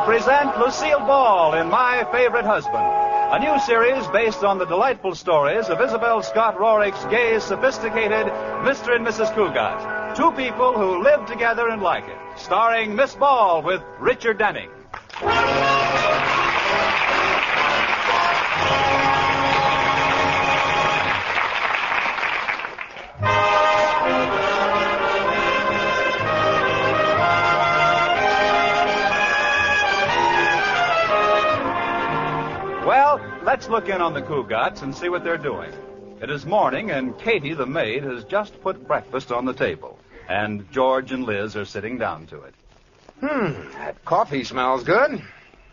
present Lucille Ball in My Favorite Husband, a new series based on the delightful stories of Isabel Scott Rorick's gay, sophisticated Mr. and Mrs. Cugat. Two people who live together and like it. Starring Miss Ball with Richard Denning. Let's look in on the Cugats and see what they're doing. It is morning, and Katie, the maid, has just put breakfast on the table. And George and Liz are sitting down to it. That coffee smells good.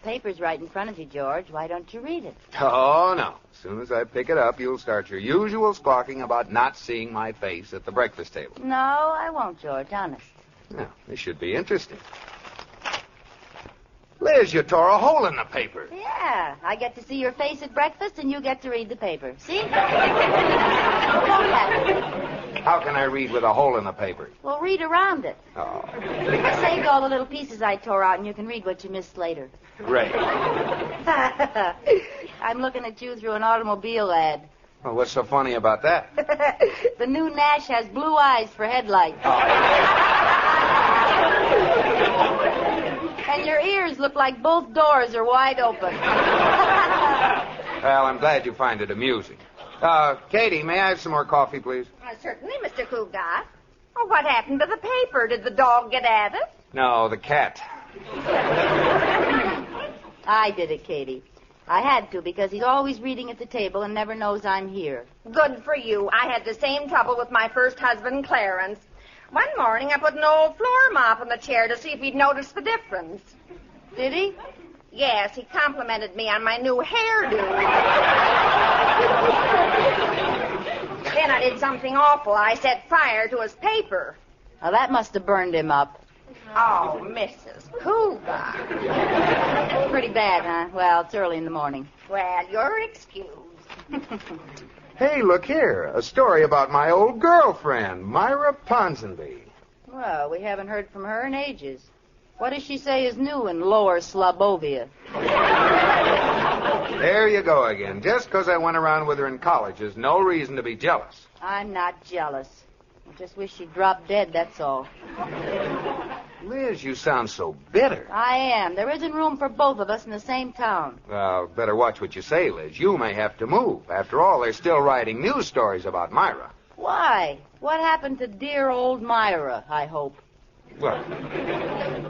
Paper's right in front of you, George. Why don't you read it? Oh, no. As soon as I pick it up, you'll start your usual squawking about not seeing my face at the breakfast table. No, I won't, George, honest. Now, this should be interesting. Liz, you tore a hole in the paper. Yeah, I get to see your face at breakfast, and you get to read the paper. See? How can I read with a hole in the paper? Well, read around it. Oh. I saved all the little pieces I tore out, and you can read what you missed later. Great. I'm looking at you through an automobile ad. Well, what's so funny about that? The new Nash has blue eyes for headlights. And your ears look like both doors are wide open. Well, I'm glad you find it amusing. Katie, may I have some more coffee, please? Certainly, Mr. Cugat. Oh, what happened to the paper? Did the dog get at it? No, the cat. I did it, Katie. I had to, because he's always reading at the table and never knows I'm here. Good for you. I had the same trouble with my first husband, Clarence. One morning, I put an old floor mop in the chair to see if he'd notice the difference. Did he? Yes, he complimented me on my new hairdo. Then I did something awful. I set fire to his paper. Well, that must have burned him up. Oh, Mrs. Cugat. Pretty bad, huh? Well, it's early in the morning. Well, you're excused. Hey, look here. A story about my old girlfriend, Myra Ponsonby. Well, we haven't heard from her in ages. What does she say is new in Lower Slobovia? There you go again. Just because I went around with her in college is no reason to be jealous. I'm not jealous. I just wish she'd drop dead, that's all. Liz, you sound so bitter. I am. There isn't room for both of us in the same town. Well, better watch what you say, Liz. You may have to move. After all, they're still writing news stories about Myra. Why? What happened to dear old Myra, I hope? Well,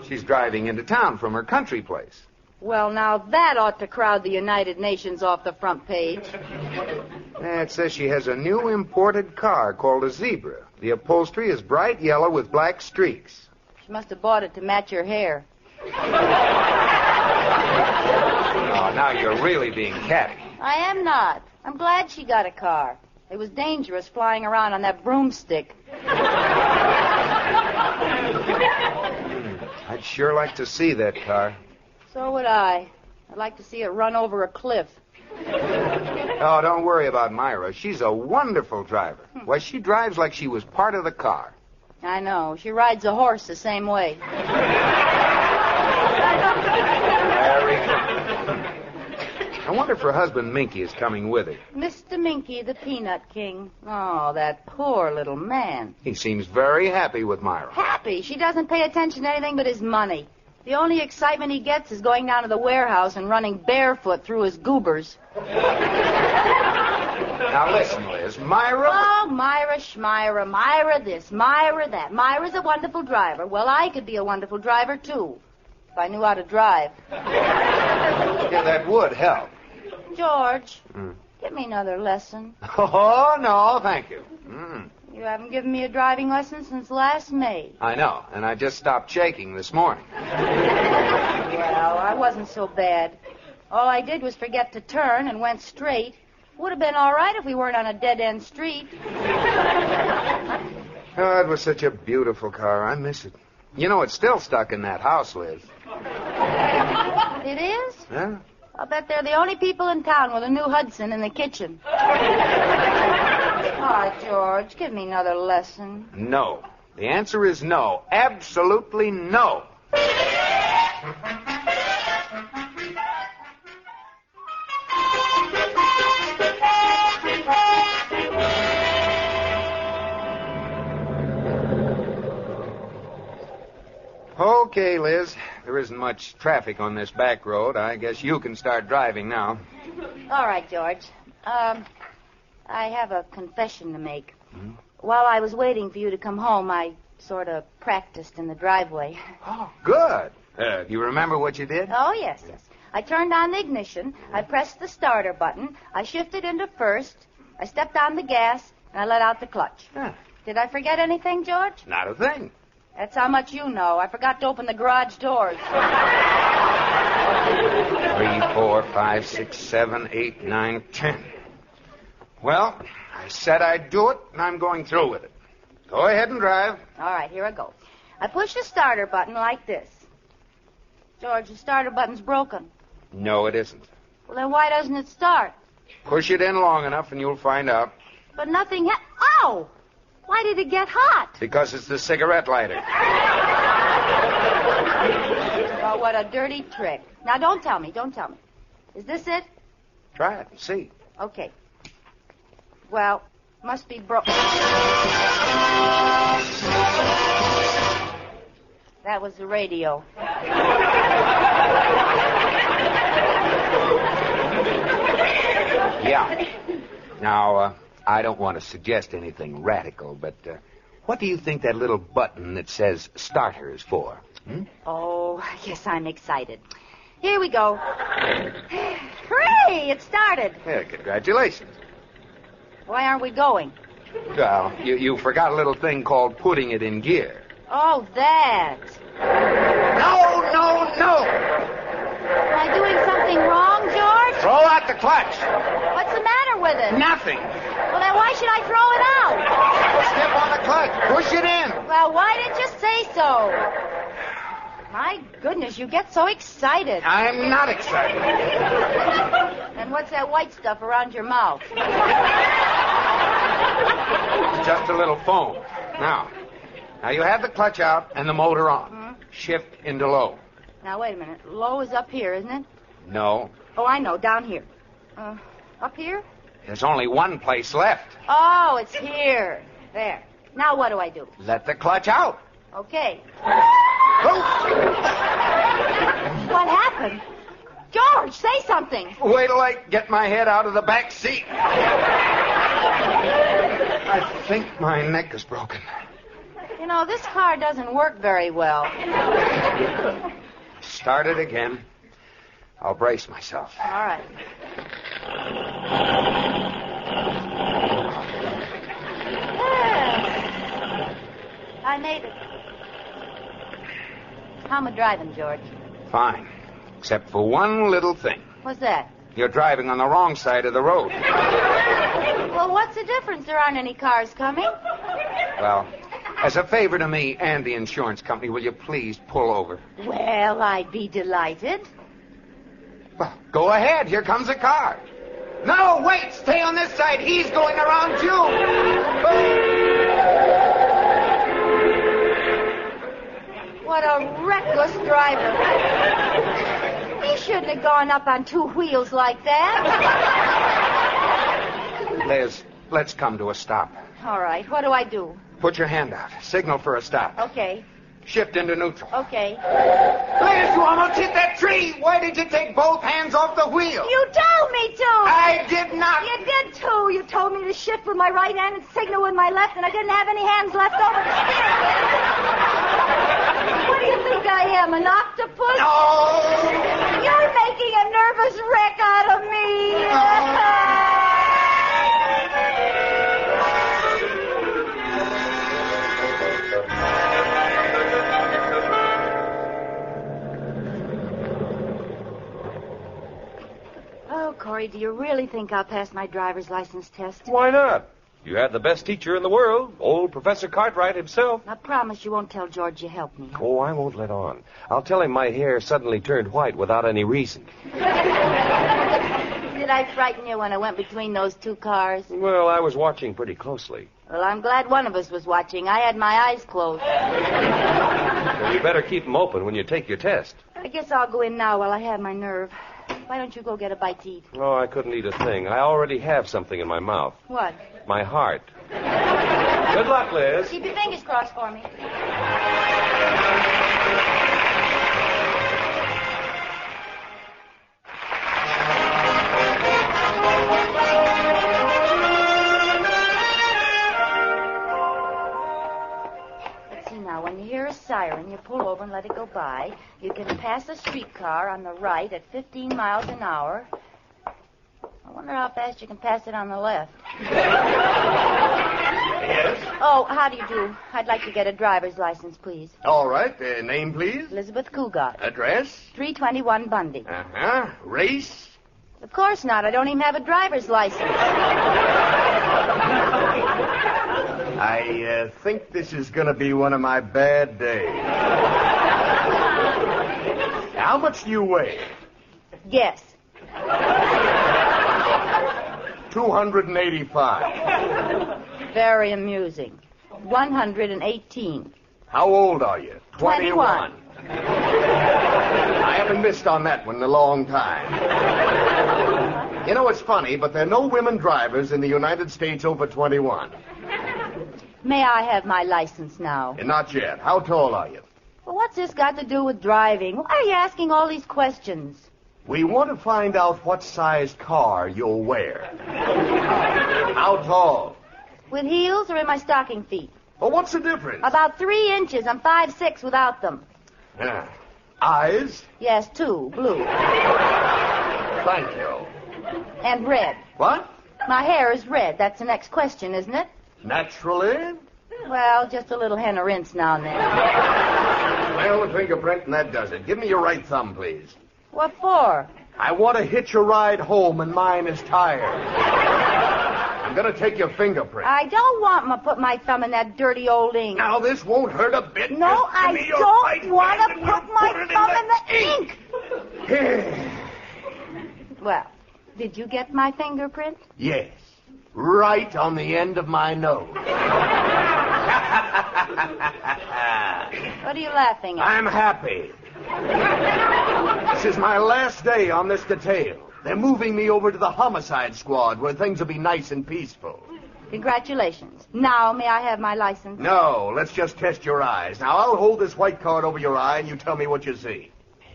she's driving into town from her country place. Well, now that ought to crowd the United Nations off the front page. It says she has a new imported car called a Zebra. The upholstery is bright yellow with black streaks. She must have bought it to match her hair. Oh, now you're really being catty. I am not. I'm glad she got a car. It was dangerous flying around on that broomstick. I'd sure like to see that car. So would I. I'd like to see it run over a cliff. Oh, don't worry about Myra. She's a wonderful driver. Why, she drives like she was part of the car. I know. She rides a horse the same way. Very good. I wonder if her husband Minky is coming with her. Mr. Minky, the Peanut King. Oh, that poor little man. He seems very happy with Myra. Happy? She doesn't pay attention to anything but his money. The only excitement he gets is going down to the warehouse and running barefoot through his goobers. Now listen, Liz. Myra... Oh, Myra Schmyra. Myra this, Myra that. Myra's a wonderful driver. Well, I could be a wonderful driver, too, if I knew how to drive. Yeah, that would help. George, give me another lesson. Oh, no, thank you. You haven't given me a driving lesson since last May. I know, and I just stopped shaking this morning. Well, I wasn't so bad. All I did was forget to turn and went straight. Would have been all right if we weren't on a dead-end street. Oh, it was such a beautiful car. I miss it. You know, it's still stuck in that house, Liz. It is? Yeah. I'll bet they're the only people in town with a new Hudson in the kitchen. Oh, George, give me another lesson. No. The answer is no. Absolutely no. Okay, Liz. There isn't much traffic on this back road. I guess you can start driving now. All right, George. I have a confession to make. While I was waiting for you to come home, I sort of practiced in the driveway. Oh, good. Do you remember what you did? Oh, yes. I turned on the ignition. I pressed the starter button. I shifted into first. I stepped on the gas, and I let out the clutch. Huh. Did I forget anything, George? Not a thing. That's how much you know. I forgot to open the garage doors. 3, 4, 5, 6, 7, 8, 9, 10. Well, I said I'd do it, and I'm going through with it. Go ahead and drive. All right, here I go. I push the starter button like this. George, the starter button's broken. No, it isn't. Well, then why doesn't it start? Push it in long enough, and you'll find out. But nothing Ow! Why did it get hot? Because it's the cigarette lighter. Oh, what a dirty trick. Now, don't tell me. Is this it? Try it and see. Okay. Well, must be broken. That was the radio. Yeah. Now, I don't want to suggest anything radical, but what do you think that little button that says starter is for? Oh, yes, I'm excited. Here we go. Hooray! It started. Yeah, congratulations. Why aren't we going? Well, you forgot a little thing called putting it in gear. Oh, that. No! Am I doing something wrong, George? Throw out the clutch. What's the matter with it? Nothing. Well, then why should I throw it out? Step on the clutch. Push it in. Well, why didn't you say so? My goodness, you get so excited. I'm not excited. And what's that white stuff around your mouth? It's just a little foam. Now you have the clutch out and the motor on. Shift into low. Now, wait a minute. Low is up here, isn't it? No. Oh, I know. Down here. Up here? There's only one place left. Oh, it's here. There. Now what do I do? Let the clutch out. Okay. Oh. What happened? George, say something. Wait till I get my head out of the back seat. I think my neck is broken. You know, this car doesn't work very well. Start it again. I'll brace myself. All right. I made it. How am I driving, George? Fine. Except for one little thing. What's that? You're driving on the wrong side of the road. Well, what's the difference? There aren't any cars coming. Well, as a favor to me and the insurance company, will you please pull over? Well, I'd be delighted. Well, go ahead. Here comes a car. No, wait. Stay on this side. He's going around you. What a reckless driver. He shouldn't have gone up on two wheels like that. Liz, let's come to a stop. All right. What do I do? Put your hand out. Signal for a stop. Okay. Shift into neutral. Okay. Liz, you almost hit that tree. Why did you take both hands off the wheel? You told me to. I did not. You did, too. You told me to shift with my right hand and signal with my left, and I didn't have any hands left over to steer. What do you think I am, an octopus? No. You're making a nervous wreck out of me. Oh, Corey, do you really think I'll pass my driver's license test? Why not? You had the best teacher in the world, old Professor Cartwright himself. I promise you won't tell George you helped me. Oh, I won't let on. I'll tell him my hair suddenly turned white without any reason. Did I frighten you when I went between those two cars? Well, I was watching pretty closely. Well, I'm glad one of us was watching. I had my eyes closed. Well, you better keep them open when you take your test. I guess I'll go in now while I have my nerve. Why don't you go get a bite to eat? Oh, I couldn't eat a thing. I already have something in my mouth. What? My heart. Good luck, Liz. Keep your fingers crossed for me. turn, you pull over and let it go by. You can pass a streetcar on the right at 15 miles an hour. I wonder how fast you can pass it on the left. Yes? Oh, how do you do? I'd like to get a driver's license, please. All right. Name, please? Elizabeth Cugat. Address? 321 Bundy. Uh-huh. Race? Of course not. I don't even have a driver's license. I think this is going to be one of my bad days. How much do you weigh? Yes. 285. Very amusing. 118. How old are you? 21. I haven't missed on that one in a long time. You know, it's funny, but there are no women drivers in the United States over 21. May I have my license now? Not yet. How tall are you? Well, what's this got to do with driving? Why are you asking all these questions? We want to find out what size car you'll wear. How tall? With heels or in my stocking feet? Well, what's the difference? About 3 inches. I'm 5'6" without them. Eyes? Yes, 2, blue. Thank you. And red. What? My hair is red. That's the next question, isn't it? Naturally? Well, just a little henna rinse now and then. Well, a fingerprint, and that does it. Give me your right thumb, please. What for? I want to hitch a ride home, and mine is tired. I'm going to take your fingerprint. I don't want to put my thumb in that dirty old ink. Now, this won't hurt a bit. No, Just give I me your don't right want hand to and put we'll my put it thumb in the ink. ink. Well, did you get my fingerprint? Yes. Right on the end of my nose. What are you laughing at? I'm happy. This is my last day on this detail. They're moving me over to the homicide squad where things will be nice and peaceful. Congratulations. Now, may I have my license? No, let's just test your eyes. Now, I'll hold this white card over your eye and you tell me what you see.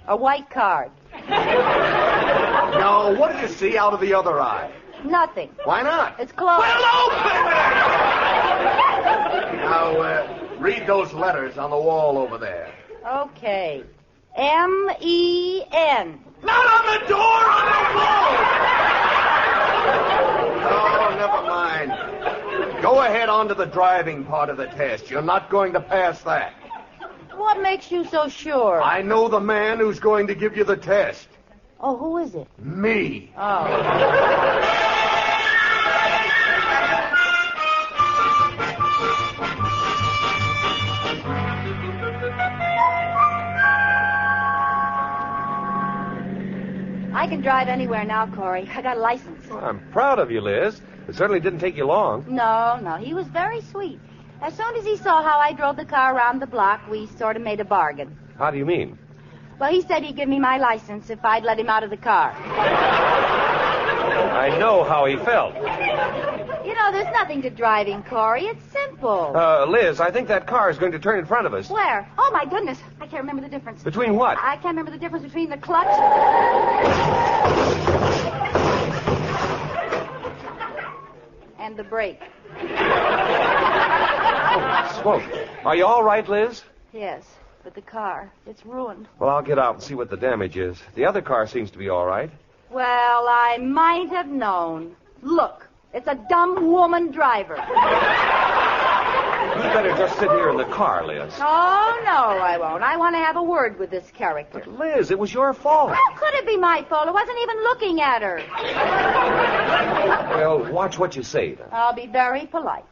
A white card. No, what do you see out of the other eye? Nothing. Why not? It's closed. Well, open it! Now, read those letters on the wall over there. Okay. M-E-N. Not on the door, on the wall! Oh, never mind. Go ahead on to the driving part of the test. You're not going to pass that. What makes you so sure? I know the man who's going to give you the test. Oh, who is it? Me. Oh. I can drive anywhere now, Corey. I got a license. Well, I'm proud of you, Liz. It certainly didn't take you long. No. He was very sweet. As soon as he saw how I drove the car around the block, we sort of made a bargain. How do you mean? Well, he said he'd give me my license if I'd let him out of the car. I know how he felt. You know, there's nothing to driving, Corey. It's simple. Liz, I think that car is going to turn in front of us. Where? Oh, my goodness. I can't remember the difference. Between what? I can't remember the difference between the clutch and the brake. Oh, smoke. Are you all right, Liz? Yes, but the car, it's ruined. Well, I'll get out and see what the damage is. The other car seems to be all right. Well, I might have known. Look, it's a dumb woman driver. You better just sit here in the car, Liz. Oh, no, I won't. I want to have a word with this character. But, Liz, it was your fault. How could it be my fault? I wasn't even looking at her. Well, watch what you say, then. I'll be very polite.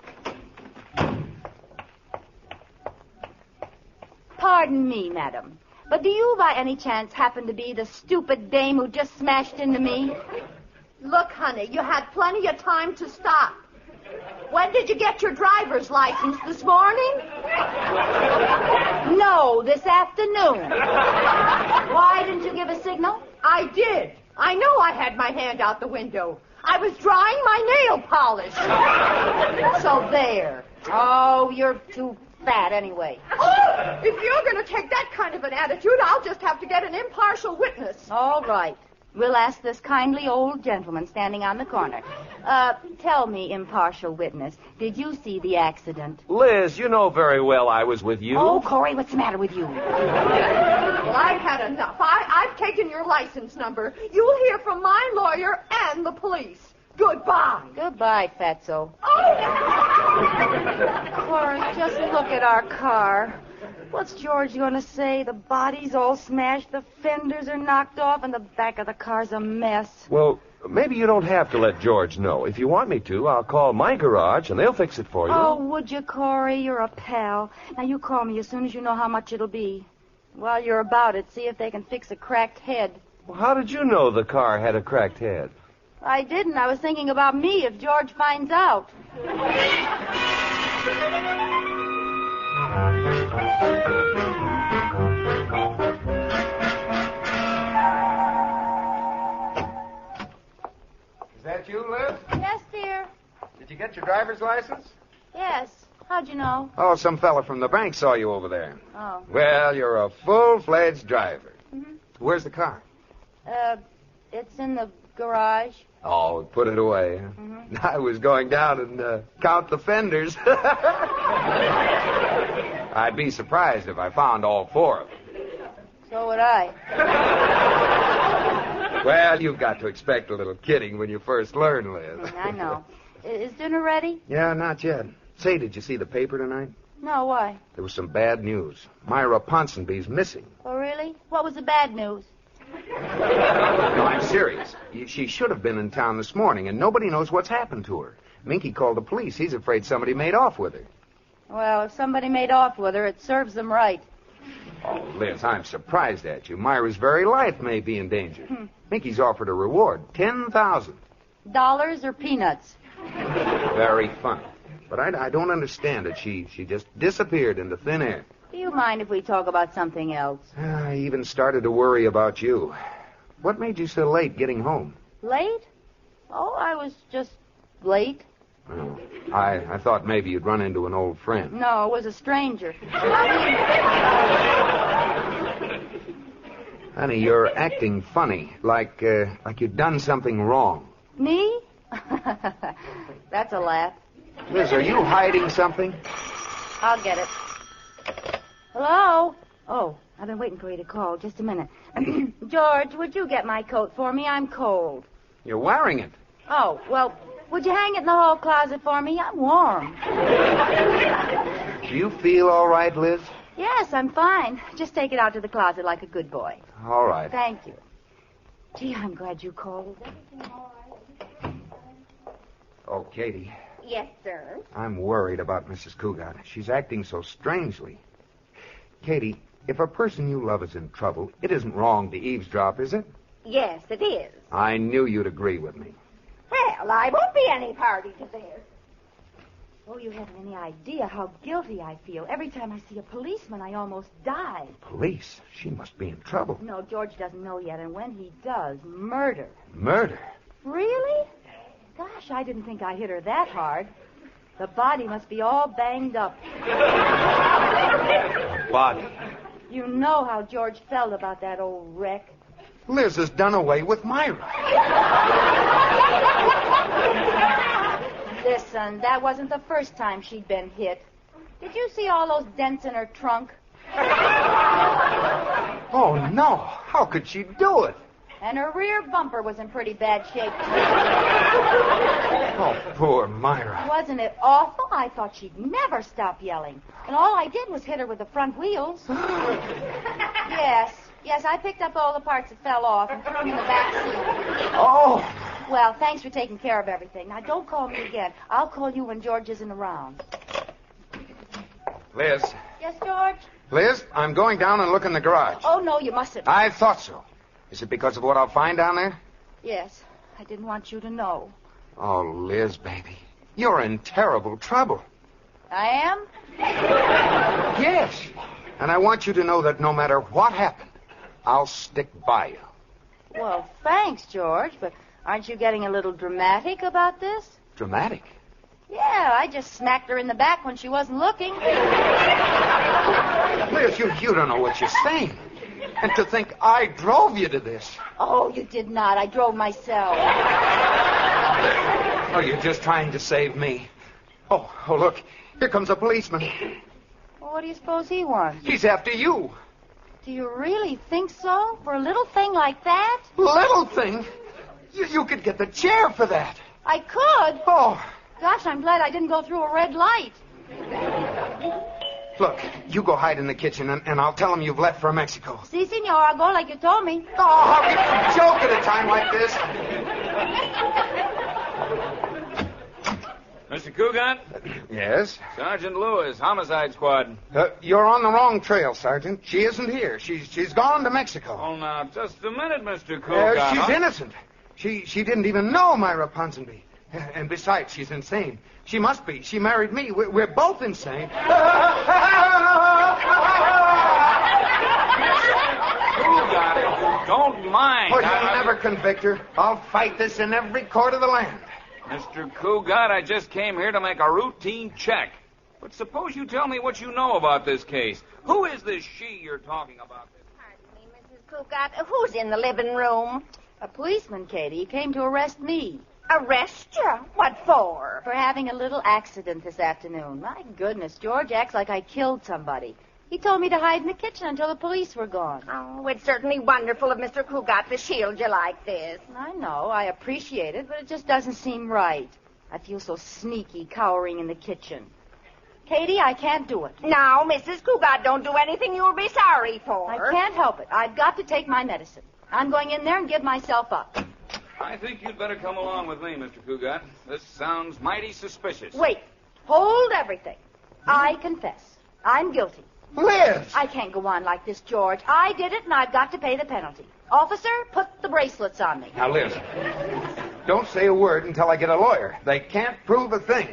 Pardon me, madam, but do you by any chance happen to be the stupid dame who just smashed into me? Look, honey, you had plenty of time to stop. When did you get your driver's license? This morning? No, this afternoon. Why didn't you give a signal? I did. I know I had my hand out the window. I was drying my nail polish. So there. Oh, you're too fat anyway. If you're going to take that kind of an attitude, I'll just have to get an impartial witness. All right. We'll ask this kindly old gentleman standing on the corner. Tell me, impartial witness, did you see the accident? Liz, you know very well I was with you. Oh, Corey, what's the matter with you? Well, I've had enough. I've taken your license number. You'll hear from my lawyer and the police. Goodbye. Goodbye, Fatso. Oh! Corey, just look at our car. What's George going to say? The body's all smashed, the fenders are knocked off, and the back of the car's a mess. Well, maybe you don't have to let George know. If you want me to, I'll call my garage, and they'll fix it for you. Oh, would you, Corey? You're a pal. Now, you call me as soon as you know how much it'll be. While you're about it, see if they can fix a cracked head. Well, how did you know the car had a cracked head? I didn't. I was thinking about me if George finds out. Is that you, Liz? Yes, dear. Did you get your driver's license? Yes. How'd you know? Oh, some fella from the bank saw you over there. Oh. Well, you're a full-fledged driver. Mm-hmm. Where's the car? It's in the garage. Oh, put it away. Mm-hmm. I was going down and count the fenders. I'd be surprised if I found all four of them. So would I. Well, you've got to expect a little kidding when you first learn, Liz. I know. Is dinner ready? Yeah, not yet. Say, did you see the paper tonight? No, why? There was some bad news. Myra Ponsonby's missing. Oh, really? What was the bad news? No, I'm serious. She should have been in town this morning, and nobody knows what's happened to her. Minky called the police. He's afraid somebody made off with her. Well, if somebody made off with her, it serves them right. Oh, Liz, I'm surprised at you. Myra's very life may be in danger. Minky's offered a reward, $10,000. Dollars or peanuts? Very funny. But I don't understand it. She just disappeared into thin air. Do you mind if we talk about something else? I even started to worry about you. What made you so late getting home? Late? Oh, I was just late. Oh, I thought maybe you'd run into an old friend. No, it was a stranger. Honey, you're acting funny, like you've done something wrong. Me? That's a laugh. Liz, are you hiding something? I'll get it. Hello? Oh, I've been waiting for you to call. Just a minute. George, would you get my coat for me? I'm cold. You're wearing it. Oh, well, would you hang it in the hall closet for me? I'm warm. Do you feel all right, Liz? Yes, I'm fine. Just take it out to the closet like a good boy. All right. Thank you. Gee, I'm glad you called. Oh, Katie. Yes, sir. I'm worried about Mrs. Cugat. She's acting so strangely. Katie, if a person you love is in trouble, it isn't wrong to eavesdrop, is it? Yes, it is. I knew you'd agree with me. Well, I won't be any party to this. Oh, you haven't any idea how guilty I feel. Every time I see a policeman, I almost die. Police? She must be in trouble. No, George doesn't know yet, and when he does, murder. Murder? Really? Gosh, I didn't think I hit her that hard. The body must be all banged up. Body? You know how George felt about that old wreck. Liz has done away with Myra. Listen, that wasn't the first time she'd been hit. Did you see all those dents in her trunk? Oh, no. How could she do it? And her rear bumper was in pretty bad shape, too. Oh, poor Myra. Wasn't it awful? I thought she'd never stop yelling. And all I did was hit her with the front wheels. Yes, I picked up all the parts that fell off and threw them in the back seat. Oh. Well, thanks for taking care of everything. Now, don't call me again. I'll call you when George isn't around. Liz. Yes, George? Liz, I'm going down and look in the garage. Oh, no, you mustn't. I thought so. Is it because of what I'll find down there? Yes, I didn't want you to know. Oh, Liz, baby. You're in terrible trouble. I am? Yes. And I want you to know that no matter what happened, I'll stick by you. Well, thanks, George, but aren't you getting a little dramatic about this? Dramatic? Yeah, I just smacked her in the back when she wasn't looking. Liz, you don't know what you're saying. And to think I drove you to this. Oh, you did not. I drove myself. Oh, you're just trying to save me. Oh, look. Here comes a policeman. Well, what do you suppose he wants? He's after you. Do you really think so? For a little thing like that? Little thing? You could get the chair for that. I could? Oh. Gosh, I'm glad I didn't go through a red light. Look, you go hide in the kitchen, and I'll tell him you've left for Mexico. Si, senor. I'll go like you told me. Oh, how can you joke at a time like this? Mr. Cugat? Yes? Sergeant Lewis, Homicide Squad. You're on the wrong trail, Sergeant. She isn't here. She's gone to Mexico. Oh, now, just a minute, Mr. Cugat. She's innocent. She didn't even know Myra Ponsonby. And besides, she's insane. She must be. She married me. We're both insane. Cugat, don't mind. Oh, you'll never convict her. I'll fight this in every court of the land. Mr. Cugat, I just came here to make a routine check. But suppose you tell me what you know about this case. Who is this she you're talking about? Pardon me, Mrs. Cugat. Who's in the living room? A policeman, Katie. He came to arrest me. Arrest you? What for? For having a little accident this afternoon. My goodness, George acts like I killed somebody. He told me to hide in the kitchen until the police were gone. Oh, it's certainly wonderful of Mr. Cugat to shield you like this. I know. I appreciate it, but it just doesn't seem right. I feel so sneaky cowering in the kitchen. Katie, I can't do it. Now, Mrs. Cugat, don't do anything you'll be sorry for. I can't help it. I've got to take my medicine. I'm going in there and give myself up. I think you'd better come along with me, Mr. Cugat. This sounds mighty suspicious. Wait. Hold everything. I confess. I'm guilty. Liz! I can't go on like this, George. I did it, and I've got to pay the penalty. Officer, put the bracelets on me. Now, Liz, don't say a word until I get a lawyer. They can't prove a thing.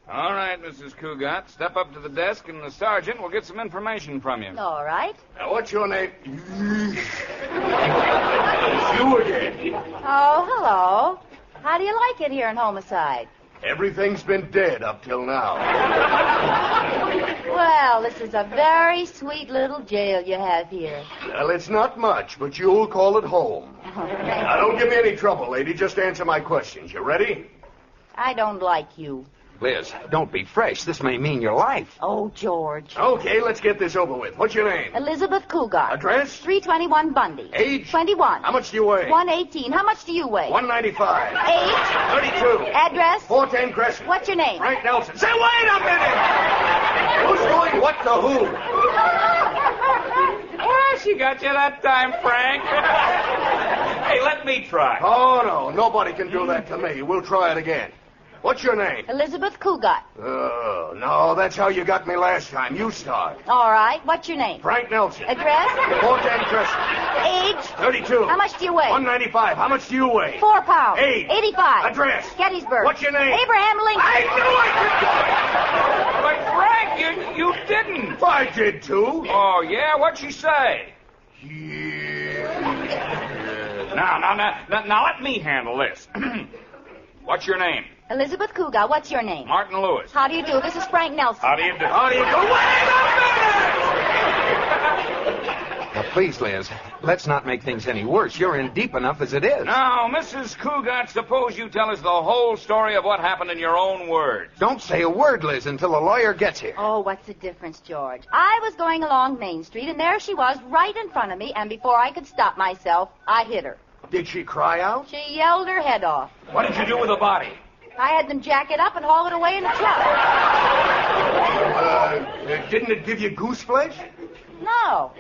All right, Mrs. Cugat, step up to the desk, and the sergeant will get some information from you. All right. Now, what's your name? It's you again. Oh, hello. How do you like it here in Homicide? Everything's been dead up till now. Well, this is a very sweet little jail you have here. Well, it's not much, but you'll call it home. Now, don't give me any trouble, lady. Just answer my questions. You ready? I don't like you. Liz, don't be fresh. This may mean your life. Oh, George. Okay, let's get this over with. What's your name? Elizabeth Cugat. Address? 321 Bundy. Age? 21. How much do you weigh? 118. How much do you weigh? 195. Age? 32. Address? 410 Crescent. What's your name? Frank Nelson. Say, wait a minute! Who's doing what to who? Well, she got you that time, Frank. Hey, let me try. Oh, no. Nobody can do that to me. We'll try it again. What's your name? Elizabeth Cugat. Oh, no, that's how you got me last time. You start. All right. What's your name? Frank Nelson. Address? 410 Crescent. Age? 32. How much do you weigh? 195. How much do you weigh? 4 pounds. Age? 85. Address? Gettysburg. What's your name? Abraham Lincoln. I knew I But, Frank, you didn't. could. I did, too. Oh, yeah? What'd she say? Yeah. Now, let me handle this. What's your name? Elizabeth Cugat. What's your name? Martin Lewis. How do you do? This is Frank Nelson. How do you do? How do you go? Wait a minute! Now, please, Liz, let's not make things any worse. You're in deep enough as it is. Now, Mrs. Cugat, suppose you tell us the whole story of what happened in your own words. Don't say a word, Liz, until the lawyer gets here. Oh, what's the difference, George? I was going along Main Street, and there she was right in front of me, and before I could stop myself, I hit her. Did she cry out? She yelled her head off. What did you do with the body? I had them jack it up and haul it away in a truck. Didn't it give you goose flesh? No.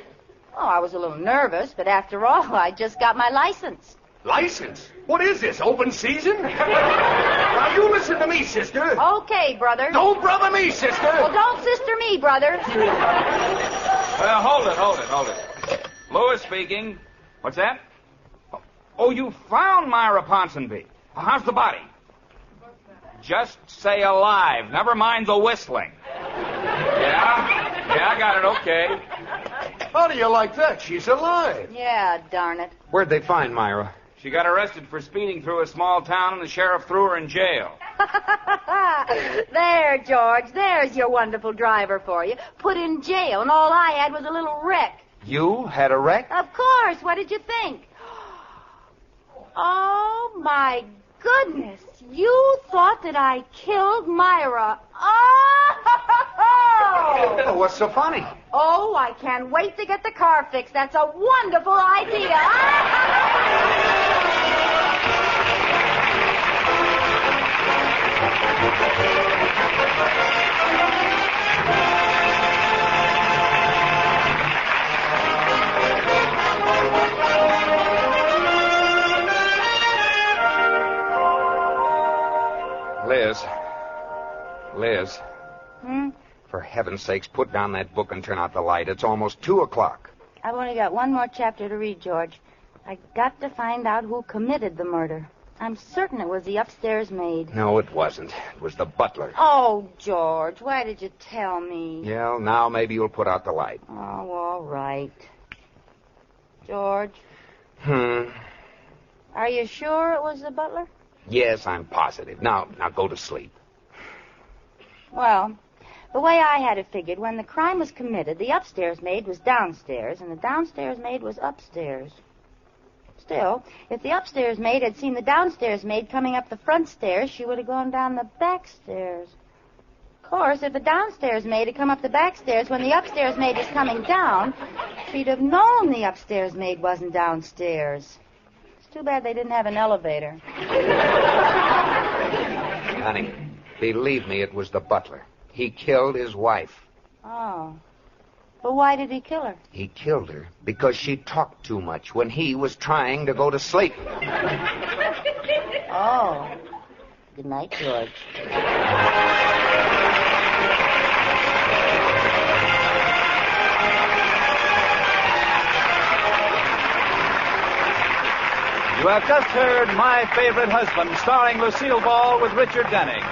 Oh, I was a little nervous, but after all, I just got my license. License? What is this, open season? Now, you listen to me, sister. Okay, brother. Don't brother me, sister. Well, don't sister me, brother. Hold it. Lewis speaking. What's that? Oh, you found Myra Ponsonby. How's the body? Just say alive. Never mind the whistling. Yeah, I got it. Okay. How do you like that? She's alive. Yeah, darn it. Where'd they find Myra? She got arrested for speeding through a small town, and the sheriff threw her in jail. There, George. There's your wonderful driver for you. Put in jail, and all I had was a little wreck. You had a wreck? Of course. What did you think? Oh, my goodness. You thought that I killed Myra. Oh! Well, what's so funny? Oh, I can't wait to get the car fixed. That's a wonderful idea. Liz. For heaven's sakes, put down that book and turn out the light. It's almost 2:00. I've only got one more chapter to read, George. I got to find out who committed the murder. I'm certain it was the upstairs maid. No, it wasn't. It was the butler. Oh, George, why did you tell me? Yeah, now maybe you'll put out the light. Oh, all right. George? Are you sure it was the butler? Yes, I'm positive. Now go to sleep. Well, the way I had it figured, when the crime was committed, the upstairs maid was downstairs, and the downstairs maid was upstairs. Still, if the upstairs maid had seen the downstairs maid coming up the front stairs, she would have gone down the back stairs. Of course, if the downstairs maid had come up the back stairs when the upstairs maid was coming down, she'd have known the upstairs maid wasn't downstairs. It's too bad they didn't have an elevator. Honey, believe me, it was the butler. He killed his wife. Oh. But why did he kill her? He killed her because she talked too much when he was trying to go to sleep. Oh. Good night, George. You have just heard My Favorite Husband, starring Lucille Ball with Richard Denning.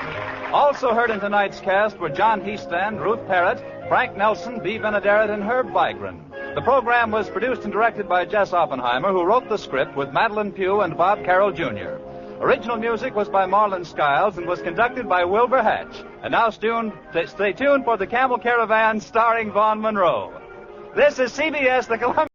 Also heard in tonight's cast were John Heastand, Ruth Parrott, Frank Nelson, Bea Benaderet, and Herb Vigran. The program was produced and directed by Jess Oppenheimer, who wrote the script with Madeline Pugh and Bob Carroll, Jr. Original music was by Marlon Skiles and was conducted by Wilbur Hatch. And now stay tuned for the Camel Caravan starring Vaughn Monroe. This is CBS, the Columbia...